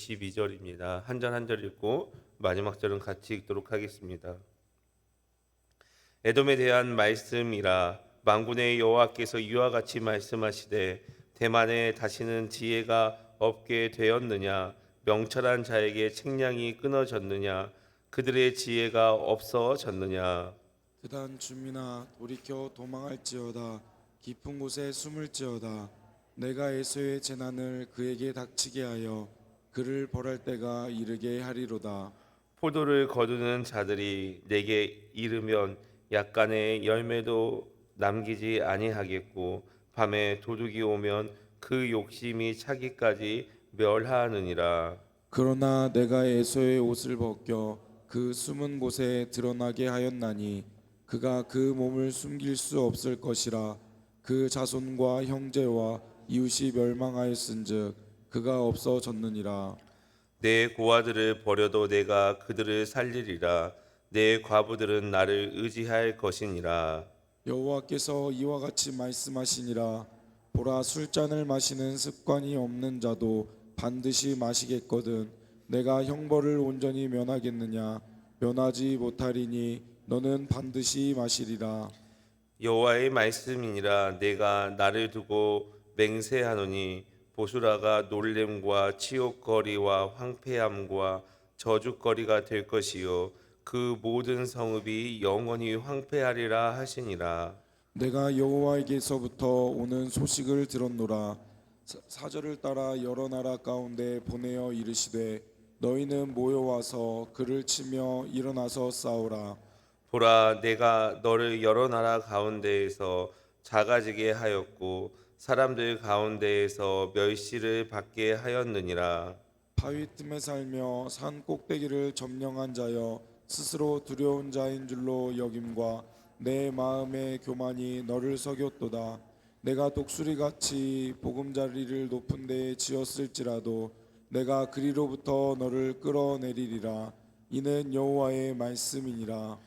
22절입니다. 한 절 한 절 읽고 마지막 절은 같이 읽도록 하겠습니다. 에돔에 대한 말씀이라. 만군의 여호와께서 이와 같이 말씀하시되 대만에 다시는 지혜가 없게 되었느냐? 명철한 자에게 책량이 끊어졌느냐? 그들의 지혜가 없어졌느냐? 그단 주민아 돌이켜 도망할지어다. 깊은 곳에 숨을지어다. 내가 에서의 재난을 그에게 닥치게 하여 그를 벌할 때가 이르게 하리로다. 포도를 거두는 자들이 내게 이르면 약간의 열매도 남기지 아니하겠고 밤에 도둑이 오면 그 욕심이 차기까지 멸하느니라. 그러나 내가 에서의 옷을 벗겨 그 숨은 곳에 드러나게 하였나니 그가 그 몸을 숨길 수 없을 것이라. 그 자손과 형제와 이웃이 멸망하였은즉 그가 없어졌느니라. 내 고아들을 버려도 내가 그들을 살리리라. 내 과부들은 나를 의지할 것이니라. 여호와께서 이와 같이 말씀하시니라. 보라, 술잔을 마시는 습관이 없는 자도 반드시 마시겠거든. 내가 형벌을 온전히 면하겠느냐? 면하지 못하리니 너는 반드시 마시리라. 여호와의 말씀이니라. 내가 나를 두고 맹세하노니 보수라가 놀램과 치욕거리와 황폐함과 저주거리가 될 것이요 그 모든 성읍이 영원히 황폐하리라 하시니라. 내가 여호와에게서부터 오는 소식을 들었노라. 사절을 따라 여러 나라 가운데 보내어 이르시되 너희는 모여와서 그를 치며 일어나서 싸우라. 보라, 내가 너를 여러 나라 가운데에서 작아지게 하였고 사람들 가운데에서 멸시를 받게 하였느니라. 바위 틈에 살며 산 꼭대기를 점령한 자여, 스스로 두려운 자인 줄로 여김과 내 마음의 교만이 너를 속였도다. 내가 독수리같이 보금자리를 높은 데에 지었을지라도 내가 그리로부터 너를 끌어내리리라. 이는 여호와의 말씀이니라.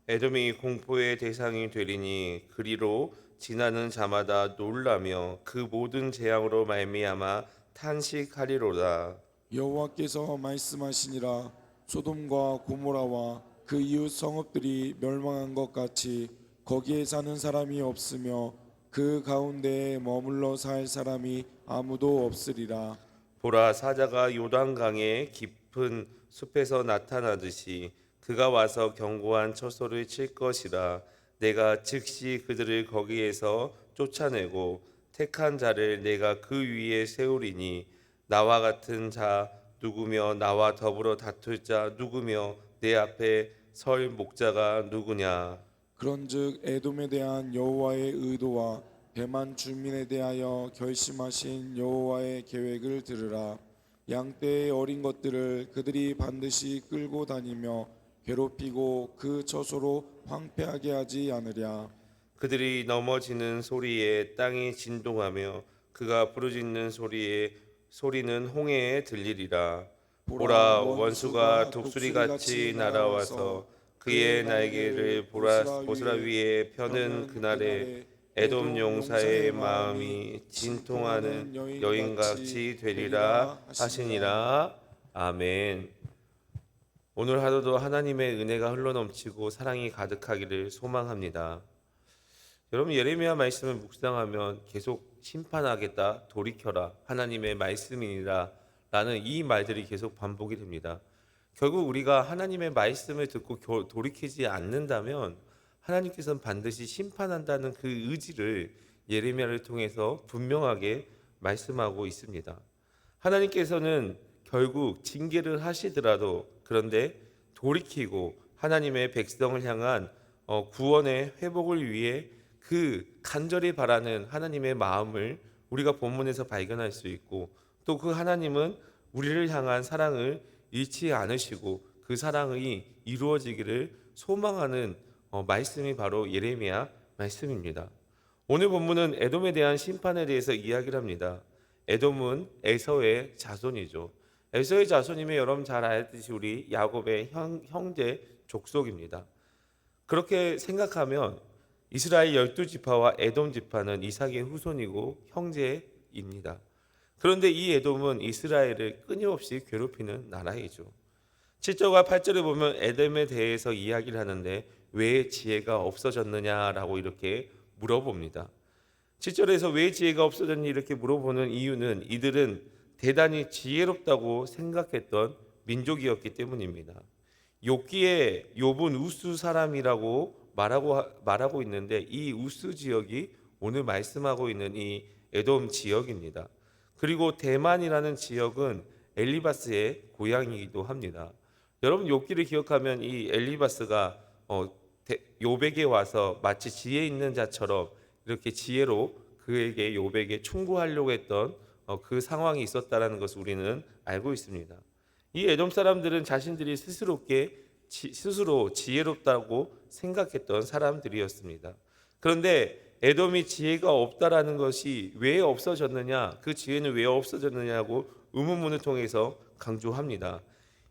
에돔이 공포의 대상이 되리니 그리로 지나는 자마다 놀라며 그 모든 재앙으로 말미암아 탄식하리로다. 여호와께서 말씀하시니라. 소돔과 고모라와 그 이웃 성읍들이 멸망한 것 같이 거기에 사는 사람이 없으며 그 가운데에 머물러 살 사람이 아무도 없으리라. 보라, 사자가 요단강의 깊은 숲에서 나타나듯이 그가 와서 견고한 처소를 칠 것이라. 내가 즉시 그들을 거기에서 쫓아내고 택한 자를 내가 그 위에 세우리니 나와 같은 자 누구며 나와 더불어 다툴 자 누구며 내 앞에 설 목자가 누구냐. 그런즉 에돔에 대한 여호와의 의도와 대만 주민에 대하여 결심하신 여호와의 계획을 들으라. 양떼의 어린 것들을 그들이 반드시 끌고 다니며 괴롭히고 그 처소로 황폐하게 하지 않으랴. 그들이 넘어지는 소리에 땅이 진동하며 그가 부르짖는 소리는 홍해에 들리리라. 보라, 원수가 독수리같이 날아와서 그의 날개를 보스라 위에 펴는 그날에 에돔 용사의 마음이 진통하는 여인같이 되리라 하시니라. 아멘. 오늘 하루도 하나님의 은혜가 흘러넘치고 사랑이 가득하기를 소망합니다. 여러분, 예레미야 말씀을 묵상하면 계속 심판하겠다, 돌이켜라, 하나님의 말씀이니라 라는 이 말들이 계속 반복이 됩니다. 결국 우리가 하나님의 말씀을 듣고 돌이키지 않는다면 하나님께서는 반드시 심판한다는 그 의지를 예레미야를 통해서 분명하게 말씀하고 있습니다. 하나님께서는 결국 징계를 하시더라도 그런데 돌이키고 하나님의 백성을 향한 구원의 회복을 위해 그 간절히 바라는 하나님의 마음을 우리가 본문에서 발견할 수 있고, 또 그 하나님은 우리를 향한 사랑을 잃지 않으시고 그 사랑이 이루어지기를 소망하는 말씀이 바로 예레미야 말씀입니다. 오늘 본문은 에돔에 대한 심판에 대해서 이야기를 합니다. 에돔은 에서의 자손이죠. 에서의 자손이면 여러분 잘 알듯이 우리 야곱의 형제 족속입니다. 그렇게 생각하면 이스라엘 12지파와 에돔 지파는 이삭의 후손이고 형제입니다. 그런데 이 에돔은 이스라엘을 끊임없이 괴롭히는 나라이죠. 7절과 8절에 보면 에돔에 대해서 이야기를 하는데 왜 지혜가 없어졌느냐라고 이렇게 물어봅니다. 7절에서 왜 지혜가 없어졌니 이렇게 물어보는 이유는 이들은 대단히 지혜롭다고 생각했던 민족이었기 때문입니다. 욥기에 욥은 우스 사람이라고 말하고 있는데 이 우스 지역이 오늘 말씀하고 있는 이 에돔 지역입니다. 그리고 대만이라는 지역은 엘리바스의 고향이기도 합니다. 여러분 욥기를 기억하면 이 엘리바스가 욥에게 와서 마치 지혜 있는 자처럼 이렇게 지혜로 그에게 욥에게 충고하려고 했던 그 상황이 있었다라는 것을 우리는 알고 있습니다. 이 에돔 사람들은 자신들이 스스로 지혜롭다고 생각했던 사람들이었습니다. 그런데 에돔이 지혜가 없다라는 것이 왜 없어졌느냐, 그 지혜는 왜 없어졌느냐고 의문문을 통해서 강조합니다.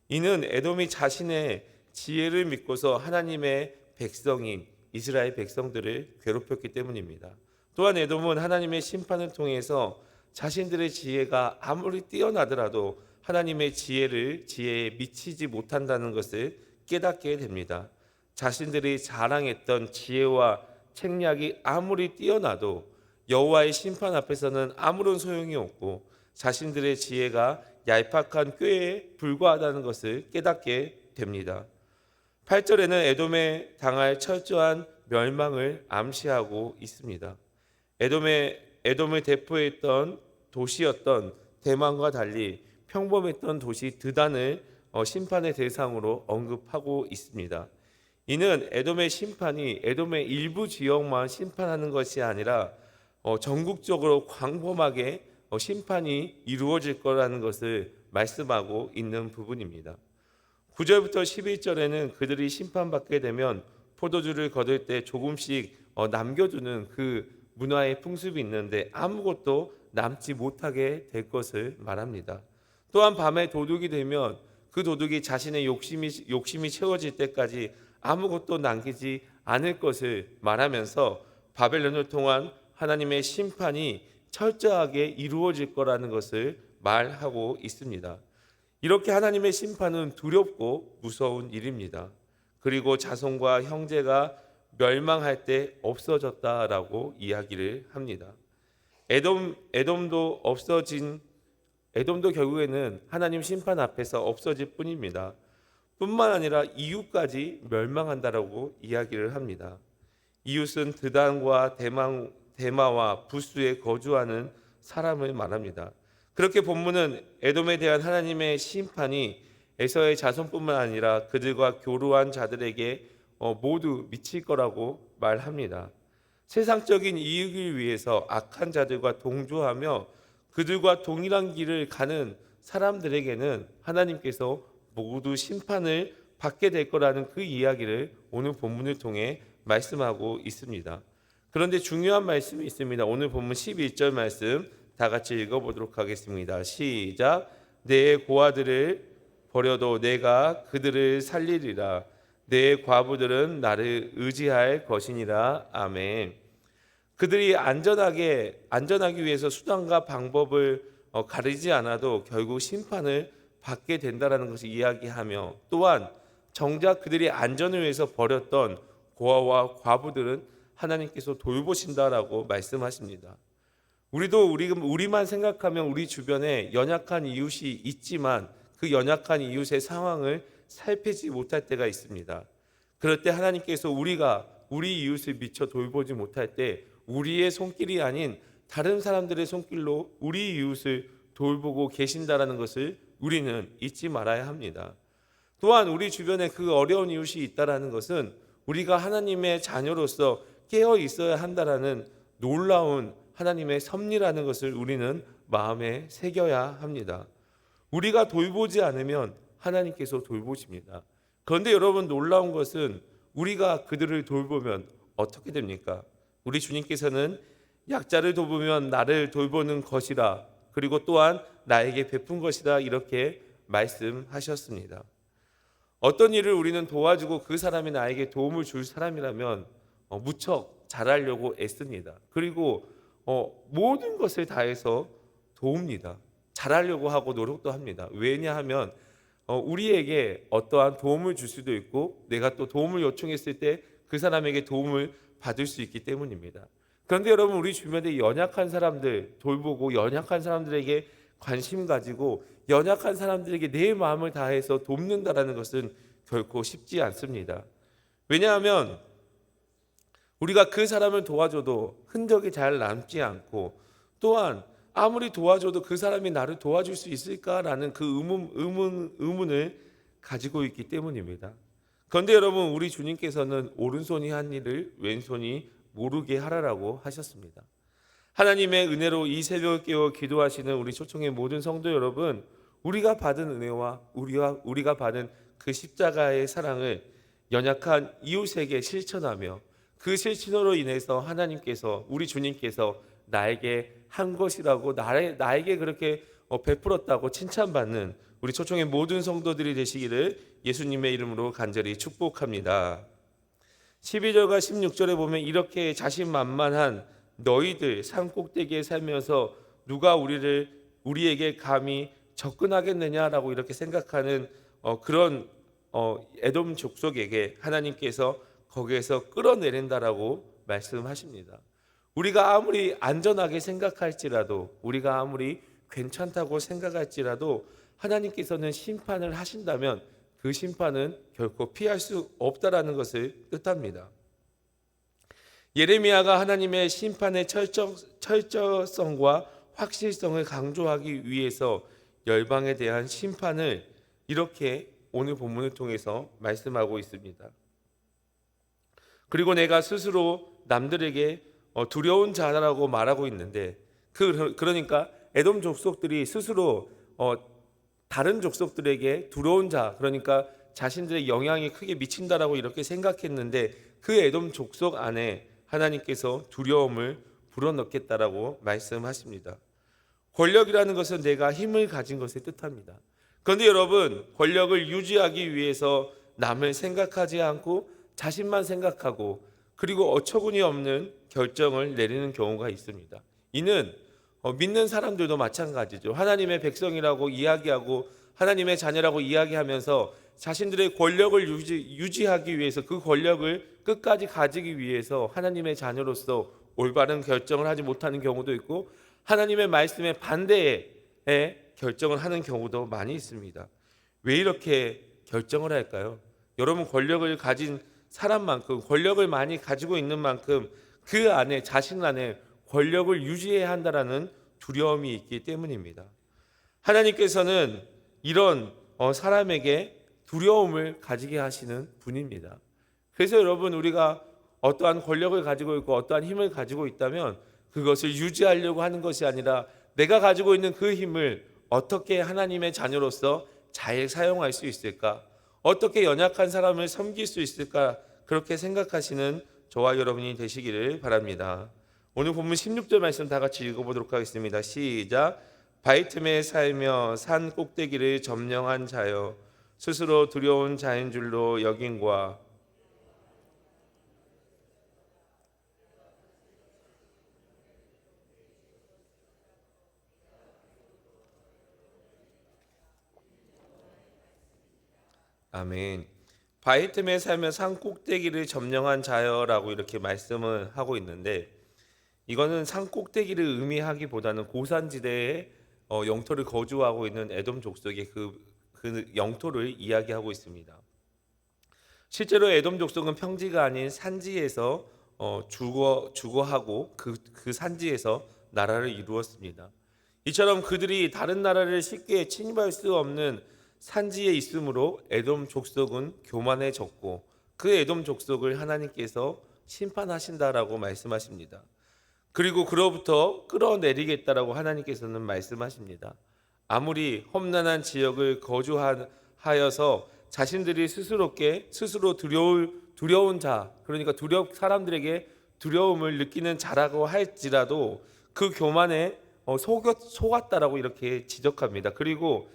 이는 에돔이 자신의 지혜를 믿고서 하나님의 백성인 이스라엘 백성들을 괴롭혔기 때문입니다. 또한 에돔은 하나님의 심판을 통해서 자신들의 지혜가 아무리 뛰어나더라도 하나님의 지혜에 미치지 못한다는 것을 깨닫게 됩니다. 자신들이 자랑했던 지혜와 책략이 아무리 뛰어나도 여호와의 심판 앞에서는 아무런 소용이 없고 자신들의 지혜가 얄팍한 꾀에 불과하다는 것을 깨닫게 됩니다. 8절에는 에돔에 당할 철저한 멸망을 암시하고 있습니다. 에돔을 대표했던 도시였던 대만과 달리 평범했던 도시 드단을 심판의 대상으로 언급하고 있습니다. 이는 에돔의 심판이 에돔의 일부 지역만 심판하는 것이 아니라 전국적으로 광범하게 심판이 이루어질 거라는 것을 말씀하고 있는 부분입니다. 9절부터 11절에는 그들이 심판받게 되면 포도주를 거둘 때 조금씩 남겨두는 그 문화의 풍습이 있는데 아무것도 남지 못하게 될 것을 말합니다. 또한 밤에 도둑이 되면 그 도둑이 자신의 욕심이 채워질 때까지 아무것도 남기지 않을 것을 말하면서 바벨론을 통한 하나님의 심판이 철저하게 이루어질 거라는 것을 말하고 있습니다. 이렇게 하나님의 심판은 두렵고 무서운 일입니다. 그리고 자손과 형제가 멸망할 때 없어졌다라고 이야기를 합니다. 에돔도 결국에는 하나님 심판 앞에서 없어질 뿐입니다. 뿐만 아니라 이웃까지 멸망한다라고 이야기를 합니다. 이웃은 드단과 대마와 부스에 거주하는 사람을 말합니다. 그렇게 본문은 에돔에 대한 하나님의 심판이 에서의 자손뿐만 아니라 그들과 교류한 자들에게 모두 미칠 거라고 말합니다. 세상적인 이익을 위해서 악한 자들과 동조하며 그들과 동일한 길을 가는 사람들에게는 하나님께서 모두 심판을 받게 될 거라는 그 이야기를 오늘 본문을 통해 말씀하고 있습니다. 그런데 중요한 말씀이 있습니다. 오늘 본문 11절 말씀 다 같이 읽어보도록 하겠습니다. 시작. 내 고아들을 버려도 내가 그들을 살리리라. 내 과부들은 나를 의지할 것이니라. 아멘. 그들이 안전하기 위해서 수단과 방법을 가리지 않아도 결국 심판을 받게 된다라는 것을 이야기하며 또한 정작 그들이 안전을 위해서 버렸던 고아와 과부들은 하나님께서 돌보신다라고 말씀하십니다. 우리만 생각하면 우리 주변에 연약한 이웃이 있지만 그 연약한 이웃의 상황을 살피지 못할 때가 있습니다. 그럴 때 하나님께서 우리 이웃을 미처 돌보지 못할 때 우리의 손길이 아닌 다른 사람들의 손길로 우리 이웃을 돌보고 계신다라는 것을 우리는 잊지 말아야 합니다. 또한 우리 주변에 그 어려운 이웃이 있다라는 것은 우리가 하나님의 자녀로서 깨어 있어야 한다라는 놀라운 하나님의 섭리라는 것을 우리는 마음에 새겨야 합니다. 우리가 돌보지 않으면 하나님께서 돌보십니다. 그런데 여러분 놀라운 것은 우리가 그들을 돌보면 어떻게 됩니까? 우리 주님께서는 약자를 돌보면 나를 돌보는 것이라 그리고 또한 나에게 베푼 것이다 이렇게 말씀하셨습니다. 어떤 일을 우리는 도와주고 그 사람이 나에게 도움을 줄 사람이라면 무척 잘하려고 애씁니다. 그리고 모든 것을 다해서 도웁니다. 잘하려고 하고 노력도 합니다. 왜냐하면 우리에게 어떠한 도움을 줄 수도 있고 내가 또 도움을 요청했을 때 그 사람에게 도움을 받을 수 있기 때문입니다. 그런데 여러분, 우리 주변에 연약한 사람들 돌보고 연약한 사람들에게 관심 가지고 연약한 사람들에게 내 마음을 다해서 돕는다라는 것은 결코 쉽지 않습니다. 왜냐하면 우리가 그 사람을 도와줘도 흔적이 잘 남지 않고, 또한 아무리 도와줘도 그 사람이 나를 도와줄 수 있을까라는 그 의문을 가지고 있기 때문입니다. 그런데 여러분, 우리 주님께서는 오른손이 한 일을 왼손이 모르게 하라라고 하셨습니다. 하나님의 은혜로 이 새벽을 깨워 기도하시는 우리 초청의 모든 성도 여러분, 우리가 받은 은혜와 우리가 받은 그 십자가의 사랑을 연약한 이웃에게 실천하며 그 실천으로 인해서 하나님께서, 우리 주님께서 나에게 한 것이라고 나에게 그렇게 베풀었다고 칭찬받는 우리 초청의 모든 성도들이 되시기를 예수님의 이름으로 간절히 축복합니다. 12절과 16절에 보면 이렇게 자신만만한 너희들 산 꼭대기에 살면서 누가 우리에게 감히 접근하겠느냐라고 이렇게 생각하는 그런 에돔 족속에게 하나님께서 거기에서 끌어내린다라고 말씀하십니다. 우리가 아무리 안전하게 생각할지라도, 우리가 아무리 괜찮다고 생각할지라도 하나님께서는 심판을 하신다면 그 심판은 결코 피할 수 없다라는 것을 뜻합니다. 예레미야가 하나님의 심판의 철저성과 확실성을 강조하기 위해서 열방에 대한 심판을 이렇게 오늘 본문을 통해서 말씀하고 있습니다. 그리고 내가 스스로 남들에게 두려운 자라고 말하고 있는데, 그러니까 에돔 족속들이 스스로 다른 족속들에게 두려운 자, 그러니까 자신들의 영향이 크게 미친다라고 이렇게 생각했는데, 그 에돔 족속 안에 하나님께서 두려움을 불어넣겠다라고 말씀하십니다. 권력이라는 것은 내가 힘을 가진 것을 뜻합니다. 그런데 여러분, 권력을 유지하기 위해서 남을 생각하지 않고 자신만 생각하고, 그리고 어처구니 없는 결정을 내리는 경우가 있습니다. 이는 믿는 사람들도 마찬가지죠. 하나님의 백성이라고 이야기하고 하나님의 자녀라고 이야기하면서 자신들의 권력을 유지하기 위해서, 그 권력을 끝까지 가지기 위해서 하나님의 자녀로서 올바른 결정을 하지 못하는 경우도 있고, 하나님의 말씀에 반대의 결정을 하는 경우도 많이 있습니다. 왜 이렇게 결정을 할까요? 여러분, 권력을 가진 사람만큼, 권력을 많이 가지고 있는 만큼 그 안에, 자신 안에 권력을 유지해야 한다라는 두려움이 있기 때문입니다. 하나님께서는 이런 사람에게 두려움을 가지게 하시는 분입니다. 그래서 여러분, 우리가 어떠한 권력을 가지고 있고 어떠한 힘을 가지고 있다면 그것을 유지하려고 하는 것이 아니라 내가 가지고 있는 그 힘을 어떻게 하나님의 자녀로서 잘 사용할 수 있을까? 어떻게 연약한 사람을 섬길 수 있을까? 그렇게 생각하시는 저와 여러분이 되시기를 바랍니다. 오늘 본문 16절 말씀 다 같이 읽어보도록 하겠습니다. 시작. 바위 틈에 살며 산 꼭대기를 점령한 자여, 스스로 두려운 자인 줄로 여긴과 아멘. 바위 틈에 살며 산 꼭대기를 점령한 자여라고 이렇게 말씀을 하고 있는데, 이거는 산 꼭대기를 의미하기보다는 고산지대에 영토를 거주하고 있는 에돔 족속의 그 영토를 이야기하고 있습니다. 실제로 에돔 족속은 평지가 아닌 산지에서 주거하고 그 산지에서 나라를 이루었습니다. 이처럼 그들이 다른 나라를 쉽게 침입할 수 없는 산지에 있으므로 에돔 족속은 교만해졌고, 그 에돔 족속을 하나님께서 심판하신다라고 말씀하십니다. 그리고 그로부터 끌어내리겠다라고 하나님께서는 말씀하십니다. 아무리 험난한 지역을 거주하여서 자신들이 스스로 두려운 자, 그러니까 사람들에게 두려움을 느끼는 자라고 할지라도 그 교만에 속았다라고 이렇게 지적합니다. 그리고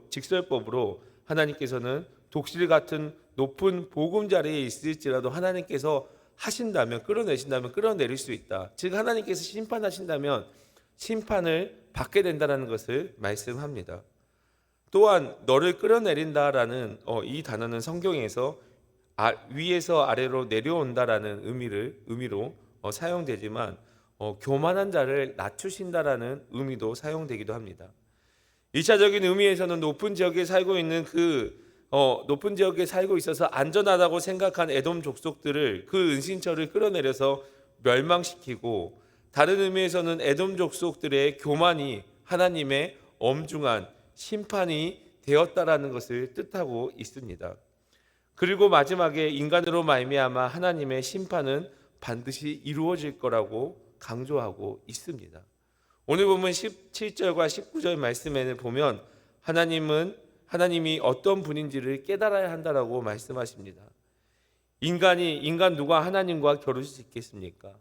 직설법으로 하나님께서는 독실 같은 높은 보금 자리에 있을지라도 하나님께서 하신다면, 끌어내신다면 끌어내릴 수 있다. 즉 하나님께서 심판하신다면 심판을 받게 된다는 것을 말씀합니다. 또한 너를 끌어내린다라는 이 단어는 성경에서 위에서 아래로 내려온다라는 의미로 사용되지만 교만한 자를 낮추신다라는 의미도 사용되기도 합니다. 1차적인 의미에서는 높은 지역에 살고 있는 높은 지역에 살고 있어서 안전하다고 생각한 에돔 족속들을 그 은신처를 끌어내려서 멸망시키고, 다른 의미에서는 에돔 족속들의 교만이 하나님의 엄중한 심판이 되었다라는 것을 뜻하고 있습니다. 그리고 마지막에 인간으로 말미암아 하나님의 심판은 반드시 이루어질 거라고 강조하고 있습니다. 오늘 본문 17절과 19절 말씀에는 보면 하나님이 어떤 분인지를 깨달아야 한다라고 말씀하십니다. 인간 누가 하나님과 겨룰 수 있겠습니까?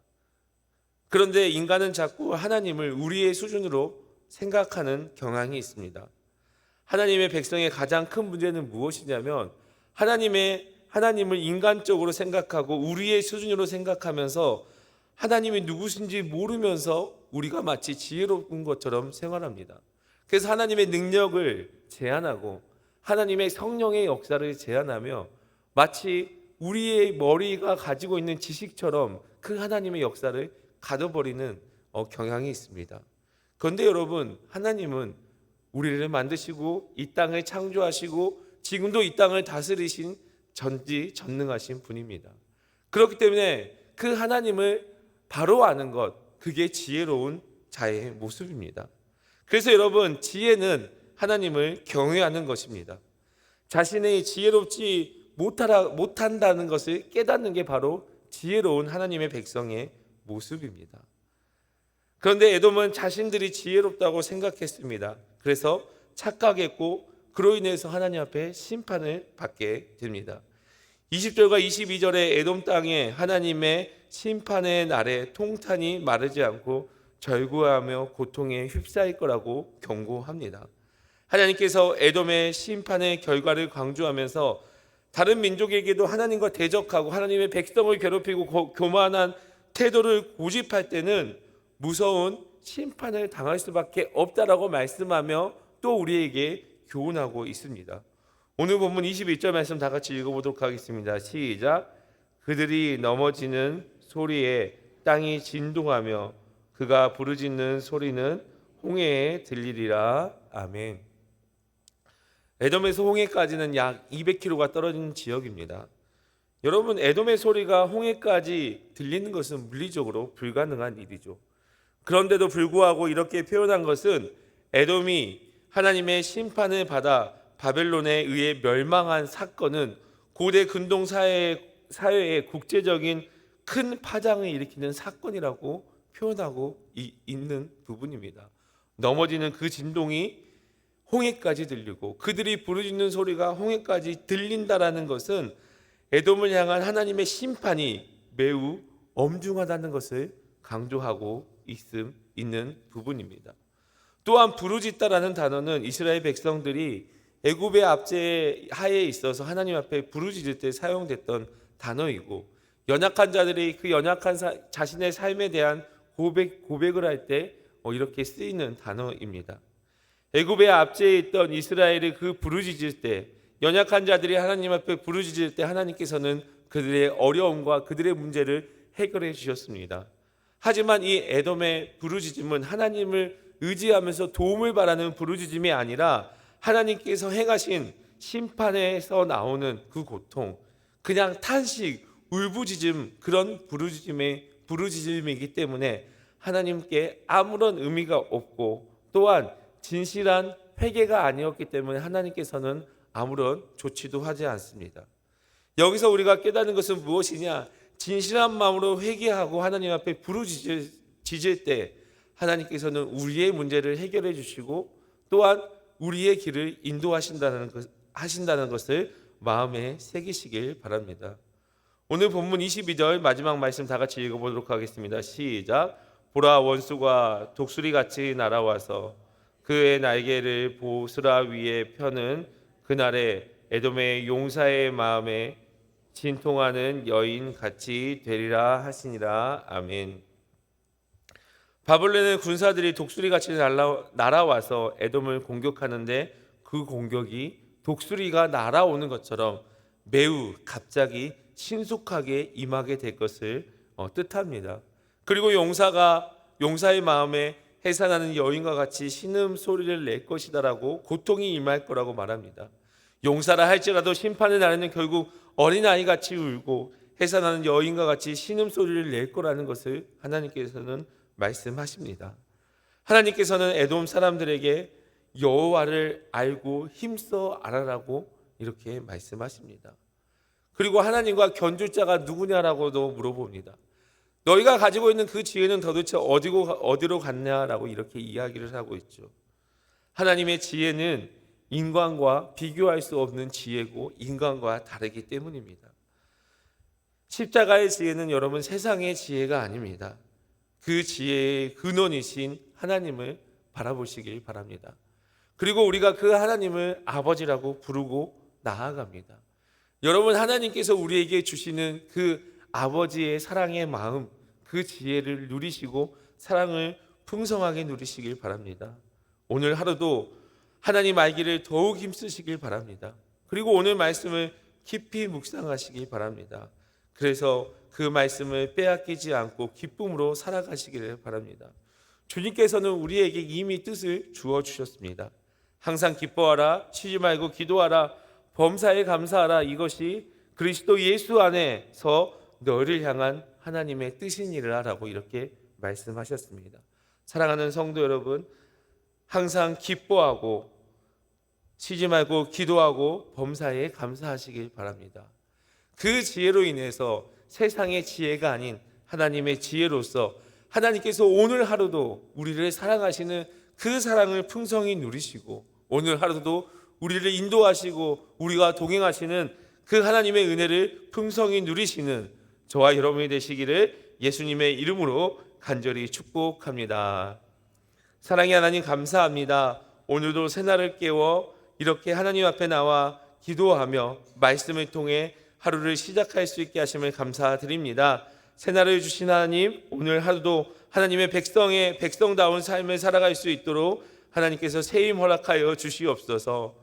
그런데 인간은 자꾸 하나님을 우리의 수준으로 생각하는 경향이 있습니다. 하나님의 백성의 가장 큰 문제는 무엇이냐면 하나님을 인간적으로 생각하고 우리의 수준으로 생각하면서 하나님이 누구신지 모르면서 우리가 마치 지혜로운 것처럼 생활합니다. 그래서 하나님의 능력을 제한하고 하나님의 성령의 역사를 제한하며 마치 우리의 머리가 가지고 있는 지식처럼 그 하나님의 역사를 가둬버리는 경향이 있습니다. 그런데 여러분, 하나님은 우리를 만드시고 이 땅을 창조하시고 지금도 이 땅을 다스리신 전지전능하신 분입니다. 그렇기 때문에 그 하나님을 바로 아는 것, 그게 지혜로운 자의 모습입니다. 그래서 여러분, 지혜는 하나님을 경외하는 것입니다. 자신의 지혜롭지 못한다는 것을 깨닫는 게 바로 지혜로운 하나님의 백성의 모습입니다. 그런데 에돔은 자신들이 지혜롭다고 생각했습니다. 그래서 착각했고 그로 인해서 하나님 앞에 심판을 받게 됩니다. 20절과 22절에 에돔 땅에 하나님의 심판의 날에 통탄이 마르지 않고 절구하며 고통에 휩싸일 거라고 경고합니다. 하나님께서 에돔의 심판의 결과를 강조하면서 다른 민족에게도 하나님과 대적하고 하나님의 백성을 괴롭히고 교만한 태도를 고집할 때는 무서운 심판을 당할 수밖에 없다라고 말씀하며 또 우리에게 교훈하고 있습니다. 오늘 본문 21절 말씀 다 같이 읽어보도록 하겠습니다. 시작. 그들이 넘어지는 소리에 땅이 진동하며 그가 부르짖는 소리는 홍해에 들리리라. 아멘. 에돔에서 홍해까지는 약 200km가 떨어진 지역입니다. 여러분, 에돔의 소리가 홍해까지 들리는 것은 물리적으로 불가능한 일이죠. 그런데도 불구하고 이렇게 표현한 것은 에돔이 하나님의 심판을 받아 바벨론에 의해 멸망한 사건은 고대 근동 사회의 국제적인 큰 파장을 일으키는 사건이라고 표현하고 있는 부분입니다. 넘어지는 그 진동이 홍해까지 들리고 그들이 부르짖는 소리가 홍해까지 들린다라는 것은 에돔을 향한 하나님의 심판이 매우 엄중하다는 것을 강조하고 있는 부분입니다. 또한 부르짖다라는 단어는 이스라엘 백성들이 애굽의 압제 하에 있어서 하나님 앞에 부르짖을 때 사용됐던 단어이고, 연약한 자들이 그 연약한 자신의 삶에 대한 고백을 할 때 이렇게 쓰이는 단어입니다. 애굽의 압제에 있던 이스라엘이 그 부르짖을 때, 연약한 자들이 하나님 앞에 부르짖을 때 하나님께서는 그들의 어려움과 그들의 문제를 해결해 주셨습니다. 하지만 이 에돔의 부르짖음은 하나님을 의지하면서 도움을 바라는 부르짖음이 아니라 하나님께서 행하신 심판에서 나오는 그 고통, 그냥 탄식, 울부짖음, 그런 부르짖음이기 때문에 하나님께 아무런 의미가 없고 또한 진실한 회개가 아니었기 때문에 하나님께서는 아무런 조치도 하지 않습니다. 여기서 우리가 깨닫는 것은 무엇이냐? 진실한 마음으로 회개하고 하나님 앞에 부르짖을 때 하나님께서는 우리의 문제를 해결해 주시고 또한 우리의 길을 인도하신다는 것을 마음에 새기시길 바랍니다. 오늘 본문 22절 마지막 말씀 다 같이 읽어보도록 하겠습니다. 시작. 보라, 원수가 독수리같이 날아와서 그의 날개를 보스라 위에 펴는 그날에 에돔의 용사의 마음에 진통하는 여인 같이 되리라 하시니라. 아멘. 바벨론의 군사들이 독수리같이 날아와서 에돔을 공격하는데 그 공격이 독수리가 날아오는 것처럼 매우 갑자기 신속하게 임하게 될 것을 뜻합니다. 그리고 용사의 마음에 해산하는 여인과 같이 신음소리를 낼 것이다라고 고통이 임할 거라고 말합니다. 용사라 할지라도 심판의 날에는 결국 어린아이같이 울고 해산하는 여인과 같이 신음소리를 낼 거라는 것을 하나님께서는 말씀하십니다. 하나님께서는 에돔 사람들에게 여호와를 알고 힘써 알아라고 이렇게 말씀하십니다. 그리고 하나님과 견줄 자가 누구냐라고도 물어봅니다. 너희가 가지고 있는 그 지혜는 도대체 어디로 갔냐라고 이렇게 이야기를 하고 있죠. 하나님의 지혜는 인간과 비교할 수 없는 지혜고 인간과 다르기 때문입니다. 십자가의 지혜는 여러분 세상의 지혜가 아닙니다. 그 지혜의 근원이신 하나님을 바라보시길 바랍니다. 그리고 우리가 그 하나님을 아버지라고 부르고 나아갑니다. 여러분, 하나님께서 우리에게 주시는 그 아버지의 사랑의 마음, 그 지혜를 누리시고 사랑을 풍성하게 누리시길 바랍니다. 오늘 하루도 하나님 알기를 더욱 힘쓰시길 바랍니다. 그리고 오늘 말씀을 깊이 묵상하시길 바랍니다. 그래서 그 말씀을 빼앗기지 않고 기쁨으로 살아가시기를 바랍니다. 주님께서는 우리에게 이미 뜻을 주어 주셨습니다. 항상 기뻐하라, 쉬지 말고 기도하라, 범사에 감사하라. 이것이 그리스도 예수 안에서 너를 향한 하나님의 뜻이니라 라고 이렇게 말씀하셨습니다. 사랑하는 성도 여러분, 항상 기뻐하고 쉬지 말고 기도하고 범사에 감사하시길 바랍니다. 그 지혜로 인해서 세상의 지혜가 아닌 하나님의 지혜로서 하나님께서 오늘 하루도 우리를 사랑하시는 그 사랑을 풍성히 누리시고 오늘 하루도 우리를 인도하시고 우리가 동행하시는 그 하나님의 은혜를 풍성히 누리시는 저와 여러분이 되시기를 예수님의 이름으로 간절히 축복합니다. 사랑의 하나님, 감사합니다. 오늘도 새날을 깨워 이렇게 하나님 앞에 나와 기도하며 말씀을 통해 하루를 시작할 수 있게 하심을 감사드립니다. 새날을 주신 하나님, 오늘 하루도 하나님의 백성다운 삶을 살아갈 수 있도록 하나님께서 세임 허락하여 주시옵소서.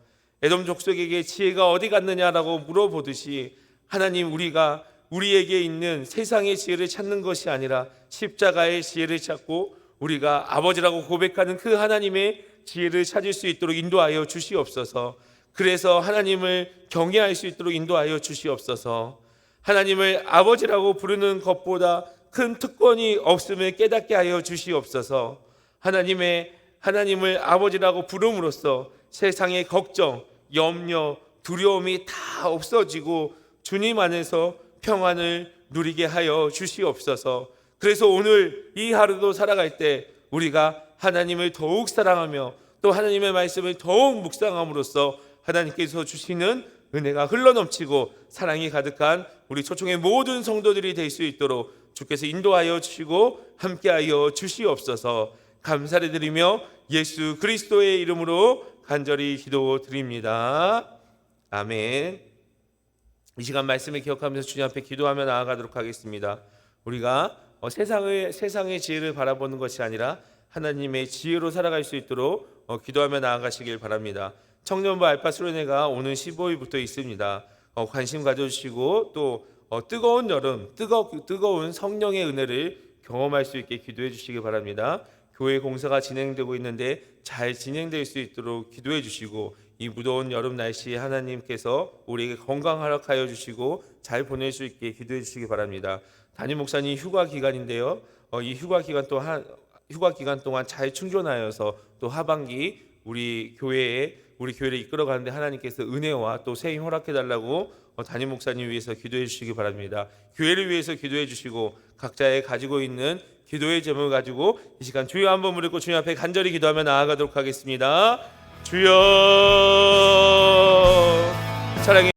에돔 족속에게 지혜가 어디 갔느냐라고 물어보듯이 하나님, 우리가 우리에게 있는 세상의 지혜를 찾는 것이 아니라 십자가의 지혜를 찾고 우리가 아버지라고 고백하는 그 하나님의 지혜를 찾을 수 있도록 인도하여 주시옵소서. 그래서 하나님을 경외할 수 있도록 인도하여 주시옵소서. 하나님을 아버지라고 부르는 것보다 큰 특권이 없음을 깨닫게 하여 주시옵소서. 하나님을 아버지라고 부름으로써 세상의 걱정, 염려, 두려움이 다 없어지고 주님 안에서 평안을 누리게 하여 주시옵소서. 그래서 오늘 이 하루도 살아갈 때 우리가 하나님을 더욱 사랑하며 또 하나님의 말씀을 더욱 묵상함으로써 하나님께서 주시는 은혜가 흘러넘치고 사랑이 가득한 우리 초청의 모든 성도들이 될 수 있도록 주께서 인도하여 주시고 함께하여 주시옵소서. 감사를 드리며 예수 그리스도의 이름으로 간절히 기도드립니다. 아멘. 이 시간 말씀을 기억하면서 주님 앞에 기도하며 나아가도록 하겠습니다. 우리가 세상의 지혜를 바라보는 것이 아니라 하나님의 지혜로 살아갈 수 있도록 기도하며 나아가시길 바랍니다. 청년부 알파 수련회가 오는 15일부터 있습니다. 관심 가져주시고 또 뜨거운 여름, 뜨거운 성령의 은혜를 경험할 수 있게 기도해 주시기 바랍니다. 교회 공사가 진행되고 있는데 잘 진행될 수 있도록 기도해 주시고 이 무더운 여름 날씨에 하나님께서 우리에게 건강 허락하여 주시고 잘 보낼 수 있게 기도해 주시기 바랍니다. 담임 목사님 휴가 기간인데요. 이 휴가 기간 동안 잘 충전하여서 또 하반기 우리 교회를 이끌어가는데 하나님께서 은혜와 또 새 힘 허락해 달라고 담임 목사님 위해서 기도해 주시기 바랍니다. 교회를 위해서 기도해 주시고 각자의 가지고 있는 기도의 제목을 가지고 이 시간 주여 한번 부르고 주님 앞에 간절히 기도하며 나아가도록 하겠습니다. 주여, 사랑해